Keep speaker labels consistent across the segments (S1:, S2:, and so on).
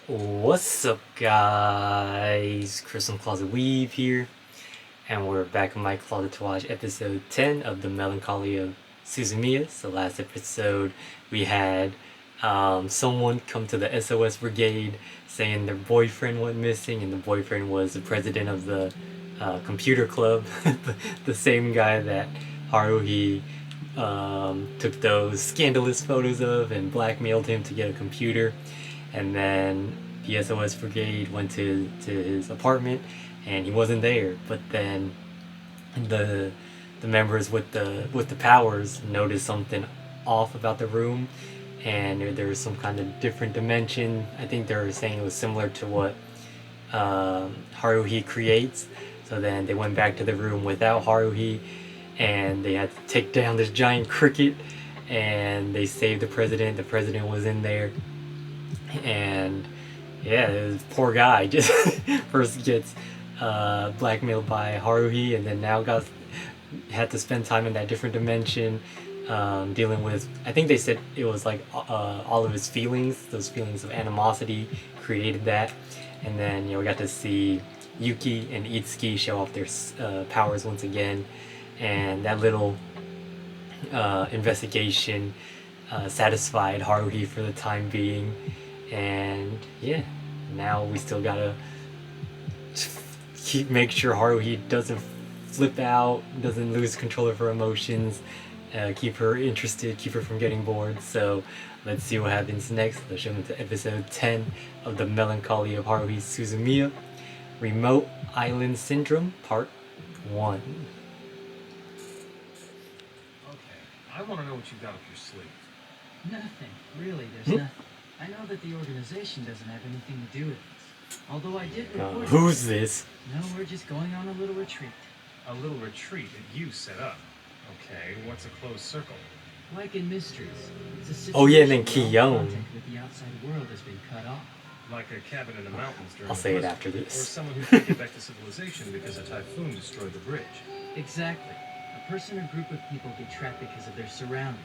S1: What's up, guys? Crystal Closet Weave here, and we're back in my closet to watch episode 10 of the Melancholy of Suzumiya. So, last episode we had someone come to the SOS brigade saying their boyfriend went missing, and the boyfriend was the president of the computer club, the same guy that Haruhi took those scandalous photos of and blackmailed him to get a computer. And then the SOS brigade went to his apartment, and he wasn't there. But then the members with the powers noticed something off about the room, and there was some kind of different dimension. I think they were saying it was similar to what Haruhi creates. So then they went back to the room without Haruhi, and they had to take down this giant cricket, and they saved the president. The president was in there, and yeah, this poor guy just first gets blackmailed by Haruhi, and then now had to spend time in that different dimension, dealing with, I think they said it was like all of his feelings, those feelings of animosity created that. And then we got to see Yuki and Itsuki show off their powers once again, and that little investigation satisfied Haruhi for the time being. And yeah, now we still gotta make sure Haruhi doesn't flip out, doesn't lose control of her emotions, keep her interested, keep her from getting bored. So let's see what happens next. Let's jump into episode 10 of the Melancholy of Haruhi Suzumiya, Remote Island Syndrome, Part 1.
S2: Okay, I want to know what you got up your sleeve.
S3: Nothing. Really, there's nothing. I know that the organization doesn't have anything to do with this. Although I did report...
S1: Who's this?
S3: No, we're just going on a little retreat.
S2: A little retreat that you set up. Okay, what's a closed circle?
S3: Like in Mysteries. It's a situation
S1: Oh yeah, and then
S3: where all
S1: Kiyoung.
S3: contact with the outside world has been cut off.
S2: Like a cabin in the mountains during
S1: I'll
S2: a
S1: say it
S2: blizzard,
S1: after this.
S2: Or someone who can't get back to civilization because a typhoon destroyed the bridge.
S3: Exactly. A person or group of people get trapped because of their surroundings.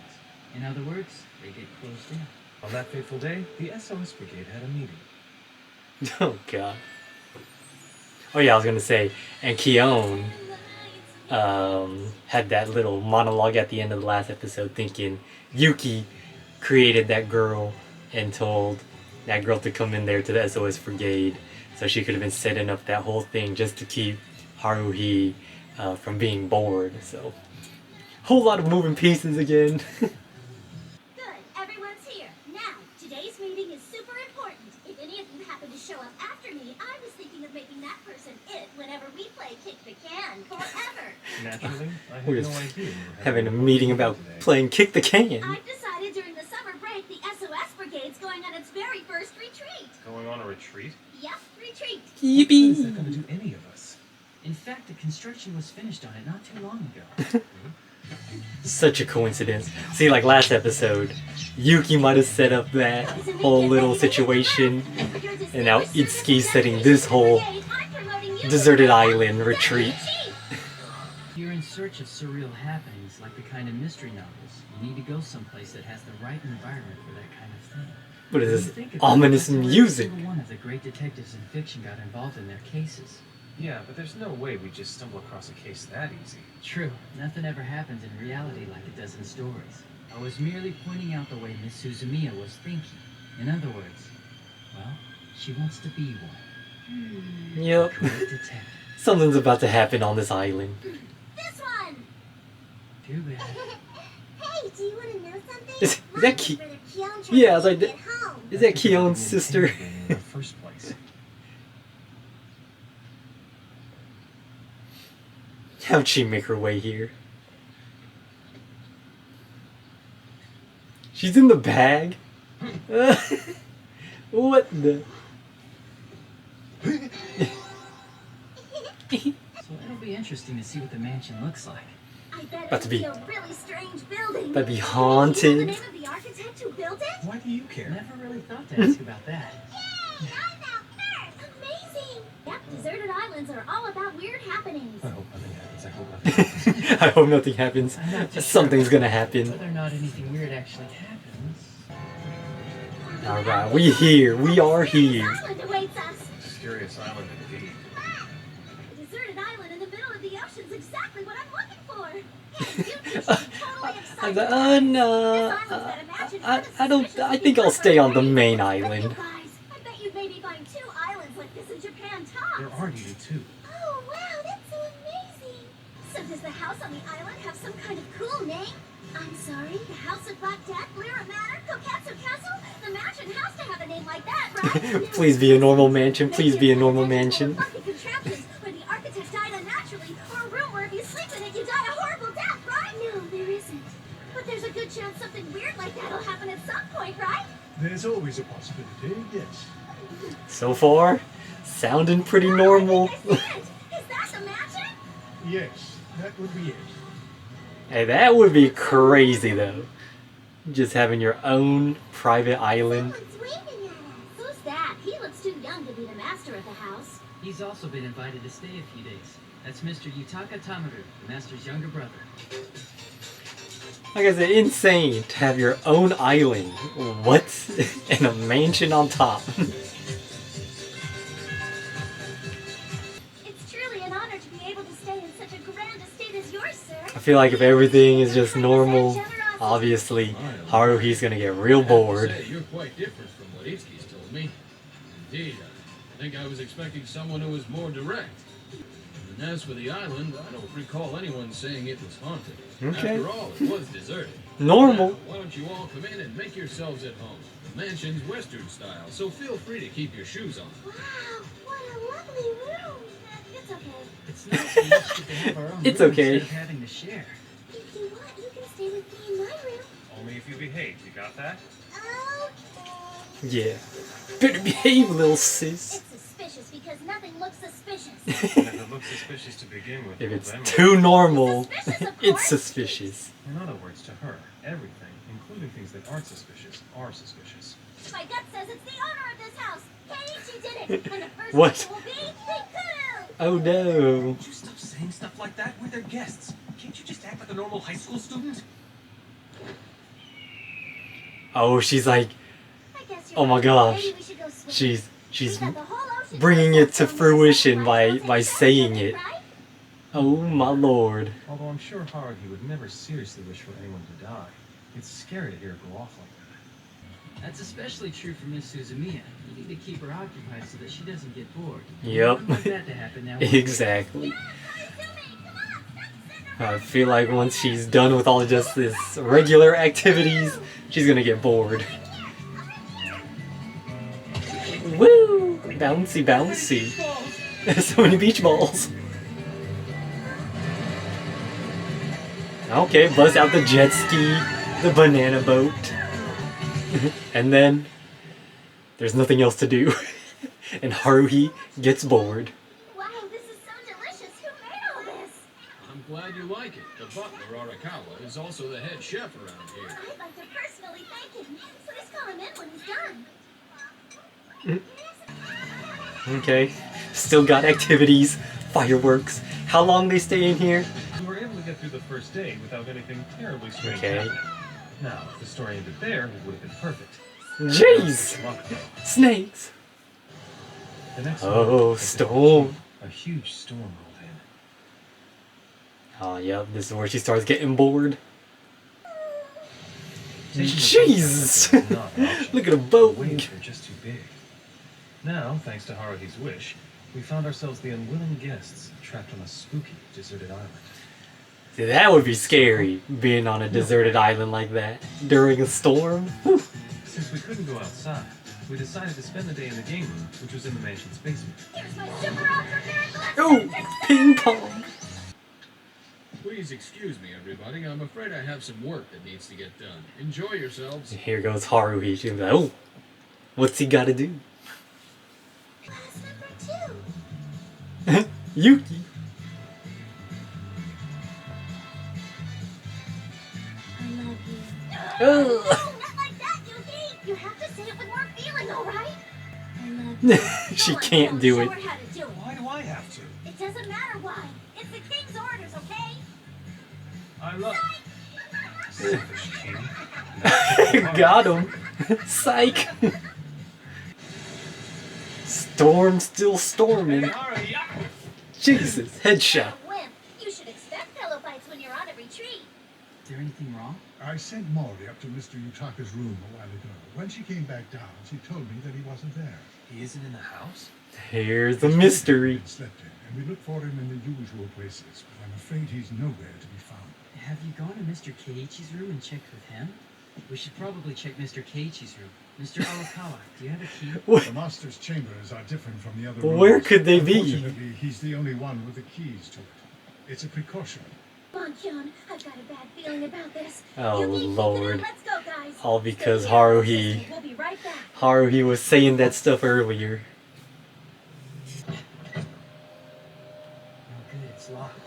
S3: In other words, they get closed in.
S2: On that fateful day, the SOS Brigade had a meeting.
S1: Oh god. Oh yeah, I was gonna say, and Kiyoung had that little monologue at the end of the last episode thinking Yuki created that girl and told that girl to come in there to the SOS brigade, so she could have been setting up that whole thing just to keep Haruhi from being bored. So whole lot of moving pieces again.
S4: Good, everyone's here. Now, today's meeting is super important. If any of you happen to show up after me, I was thinking of making that person it whenever we play Kick the Can forever.
S2: Naturally, I had
S1: We're
S2: no idea you were
S1: having a meeting about
S2: today.
S1: playing Kick the Can.
S4: I've decided during the summer break the SOS Brigade's going on its very first retreat.
S2: Going on a retreat?
S4: Yep, retreat.
S2: What good is that
S1: Yippee!
S2: going to do any of us?
S3: In fact, the construction was finished on it not too long ago.
S1: Such a coincidence. See, like last episode, Yuki might have set up that whole little situation, and now Itsuki's setting this whole deserted island retreat.
S3: If you're in search of surreal happenings, like the kind of mystery novels, you need to go someplace that has the right environment for that kind of thing.
S1: What is
S3: When you
S1: this
S3: think about it,
S1: ominous
S3: every
S1: music?
S3: single one of the great detectives in fiction got involved in their cases.
S2: Yeah, but there's no way we just stumble across a case that easy.
S3: True, nothing ever happens in reality like it does in stories. I was merely pointing out the way Miss Suzumiya was thinking. In other words, well, she wants to be one.
S1: Yep.
S3: Great detective.
S1: Something's about to happen on this island.
S4: This one!
S3: Too bad.
S4: Hey, do you want to know something?
S1: Is
S4: My
S1: that Ki-
S4: brother Keon tried
S1: Yeah, I
S4: to
S1: was like,
S4: get home.
S1: is that
S2: That's what happened
S1: Kion's
S2: in
S1: sister?
S2: Canada in the first place.
S1: How'd she make her way here? She's in the bag? What the?
S3: So it'll be interesting to see what the mansion looks like.
S4: I bet
S1: About to be-
S4: it's a really strange building.
S1: About to be
S4: Do you know
S1: haunted.
S4: the name of the architect who built it?
S2: Why do you care?
S3: Never really thought to ask about that.
S4: Yay! I'm out first! Amazing! Yep, deserted islands are all about weird happenings.
S2: I hope nothing happens. I hope nothing happens.
S1: I hope nothing happens.
S3: I'm not too
S1: Something's
S3: sure
S1: gonna happen.
S3: whether or not anything weird actually happens.
S1: Alright, we here. We are here.
S4: Island awaits us.
S2: Mysterious island indeed.
S4: A deserted island in the middle of the ocean's exactly what I'm looking for. And you two should be totally excited.
S1: No. I think I'll stay on the main island.
S4: You guys, I bet you'd maybe find 2 islands like this in Japan tops.
S2: There aren't even 2.
S4: Oh, wow, that's so amazing. So does the house on the island have some kind of cool name? I'm sorry, the House of Black Death, Lyra Manor, Kokatsu Castle? The mansion has to have a name like that, right?
S1: Please be a normal mansion. Please be a normal mansion.
S4: Funky contraptions where the architect died unnaturally, or a room where if you sleep in it, you die a horrible death, right? No, there isn't. But there's a good chance something weird like that'll happen at some point, right?
S2: There's always a possibility, yes.
S1: So far, sounding pretty normal.
S4: I think I see it. Is that the mansion?
S2: Yes, that would be it.
S1: Hey, that would be crazy though. Just having your own private island.
S4: Someone's waving at us. Who's that? He looks too young to be the master of the house.
S3: He's also been invited to stay a few days. That's Mr. Yutaka Tamaru, the master's younger brother.
S1: Like I said, insane to have your own island. What? And a mansion on top.
S4: It's truly an honor to be able to stay in such a grand estate as yours, sir.
S1: I feel like if everything is just normal, obviously Haruhi's gonna get real bored.
S5: Say, you're quite different from what Itsuki's told me. Indeed, I think I was expecting someone who was more direct. And as for the island, I don't recall anyone saying it was haunted.
S1: Okay.
S5: After all, it was deserted.
S1: Normal.
S5: Now, why don't you all come in and make yourselves at home? The mansion's Western style, so feel free to keep your shoes on.
S4: Wow, what a lovely room. It's okay.
S3: It's nice we each get to have our own
S1: It's
S3: room
S1: okay.
S3: instead of having to share.
S4: If you want, you can stay with me in my room.
S2: Only if you behave, you got that?
S4: Okay.
S1: Yeah. Better behave, little sis.
S4: It's suspicious because nothing looks suspicious.
S2: And if it looks suspicious to begin with,
S1: If
S2: well,
S1: it's
S2: then
S1: too normal,
S4: Suspicious, of
S1: it's
S4: course.
S1: suspicious.
S2: in other words, to her, everything, including things that aren't suspicious, are suspicious.
S4: My gut says it's the owner of this house. Keiichi did it. And the first
S1: What?
S4: people will be Hikaru.
S1: Oh no.
S6: Would you stop saying stuff like that? We're their guests. Can't you just act like a normal high school student?
S1: Oh, she's like,
S4: I guess you're
S1: oh my
S4: right.
S1: gosh.
S4: Maybe we should go swimming.
S1: She's
S4: We got the whole ocean
S1: bringing
S4: to
S1: it to
S4: ourselves,
S1: fruition
S4: so
S1: by
S4: we'll take
S1: saying
S4: that,
S1: it.
S4: right?
S1: Oh my lord.
S2: Although I'm sure Haruhi would never seriously wish for anyone to die. It's scary to hear her go off like that.
S3: That's especially true for Miss Suzumiya. You need to keep her occupied so that she doesn't get bored.
S1: Yep.
S3: You don't want that to happen now.
S1: Exactly.
S4: Yeah, Koizumi, come on, stop sitting around.
S1: I feel like once she's done with all just this regular activities, she's gonna get bored. Woo! Bouncy, bouncy. So many beach balls. Okay, bust out the jet ski, the banana boat. And then there's nothing else to do. And Haruhi gets bored.
S4: Wow, this is so delicious. Who made all this?
S5: I'm glad you like it. The butler, Arakawa, is also the head chef around here.
S4: I'd like to personally thank him. Please call him in when he's done.
S1: Okay, still got activities, fireworks. How long they stay in here?
S2: We were able to get through the first day without anything terribly strange
S1: Okay.
S2: happening. Now, if the story ended there, it would have been perfect.
S1: Jeez!
S2: Luck, though.
S1: Snakes!
S2: The next
S1: Oh,
S2: morning,
S1: storm.
S2: A huge storm rolled in.
S1: Oh, yep, this is where she starts getting bored.
S2: Taking
S1: Jesus!
S2: the boat was not an option.
S1: Look at a
S2: The
S1: boat!
S2: waves were just too big. Now, thanks to Haruhi's wish, we found ourselves the unwilling guests trapped on a spooky, deserted island.
S1: See, that would be scary, being on a deserted island like that during a storm. Whew.
S2: Since we couldn't go outside, we decided to spend the day in the game room, which was in the mansion's basement.
S4: Here's my super ultra miracle.
S1: Oh, ping pong!
S5: Please excuse me, everybody. I'm afraid I have some work that needs to get done. Enjoy yourselves.
S1: Here goes Haruhi. She's like, oh, what's he gotta do?
S4: Class number 2.
S1: Yuki!
S4: I love you.
S1: Ugh.
S4: No, not like that, Yuki. You have to say it with more feeling, all right? I love you.
S1: She
S4: Go on,
S1: can't
S4: Phil,
S1: do
S4: show
S1: it.
S4: her how to do it.
S6: Why do I have to?
S4: It doesn't matter why. It's the king's orders, okay?
S2: I love Selfish king.
S1: Got him! Psych! Storm still storming.
S6: Haruhi,
S1: Jesus, headshot.
S4: Wimp. You should expect pillow fights when you're on a retreat.
S3: Is there anything wrong?
S7: I sent Mori up to Mr. Yutaka's room a while ago. When she came back down, she told me that he wasn't there.
S6: he isn't in the house?
S1: Here's the mystery.
S7: He'd slept in, and we look for him in the usual places, but I'm afraid he's nowhere to be found.
S3: Have you gone to Mr. Keiichi's room and checked with him? We should probably check Mr. Keiichi's room. Mr. Arakawa, do you have a key?
S1: What?
S7: The master's chambers are different from the other
S1: But
S7: rooms.
S1: where could they be?
S7: Unfortunately, he's the only one with the keys to it. It's a precaution.
S4: Come on, Kyun. I've got a bad feeling about this.
S1: Oh,
S4: You keep thinking
S1: Lord.
S4: it. Let's go, guys.
S1: All because
S4: Stay here.
S1: Haruhi.
S4: We'll be right back.
S1: Haruhi was saying that stuff earlier.
S3: No good, it's locked.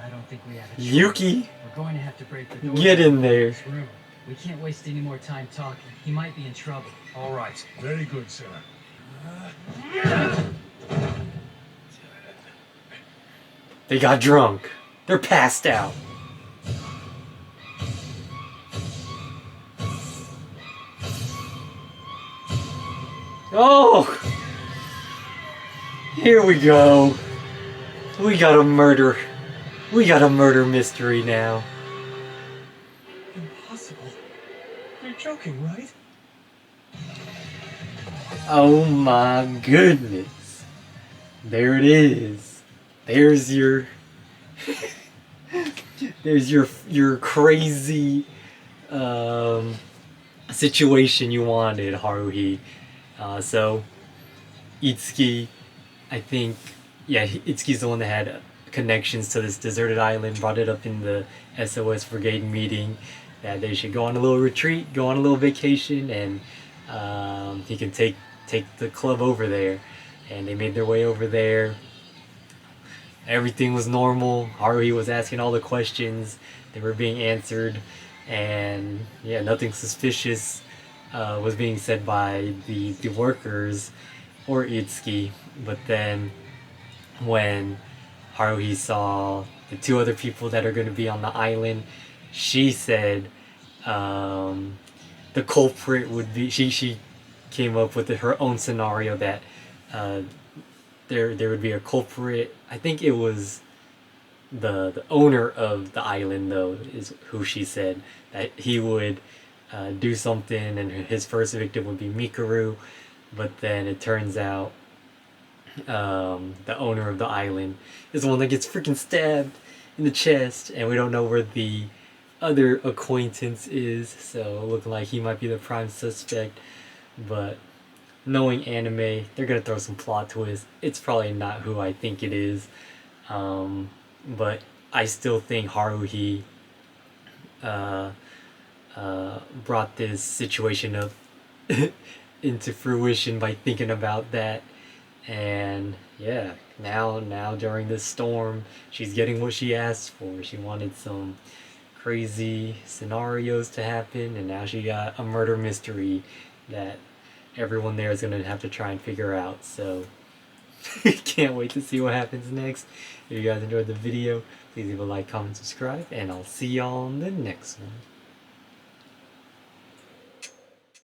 S3: I don't think we have a choice.
S1: Yuki,
S3: We're going to have to break the door.
S1: get in there.
S3: This room. We can't waste any more time talking. He might be in trouble.
S6: All right.
S7: Very good, sir.
S1: They got drunk. They're passed out. Oh! Here we go. We got a murder. We got a murder mystery now.
S6: Impossible. You're joking, right?
S1: Oh my goodness. There it is. There's your there's your crazy situation you wanted, Haruhi. So Itsuki, I think, yeah, Itsuki's the one that had connections to this deserted island, brought it up in the SOS Brigade meeting that they should go on a little retreat, go on a little vacation, and he can take the club over there. And they made their way over there. Everything was normal. Haruhi was asking all the questions. They were being answered. And yeah, nothing suspicious was being said by the workers or Itsuki. But then when Haruhi saw the two other people that are going to be on the island, she said the culprit would be... She came up with her own scenario that there would be a culprit. I think it was the owner of the island, though, is who she said that he would do something, and his first victim would be Mikuru. But then it turns out the owner of the island is the one that gets freaking stabbed in the chest, and we don't know where the other acquaintance is, so looking like he might be the prime suspect. But knowing anime, they're gonna throw some plot twists. It's probably not who I think it is, but I still think Haruhi brought this situation up into fruition by thinking about that. And yeah, now during this storm, she's getting what she asked for. She wanted some crazy scenarios to happen, and now she got a murder mystery that everyone there is going to have to try and figure out. So can't wait to see what happens next. If you guys enjoyed the video, please leave a like, comment, subscribe, and I'll see y'all on the next one.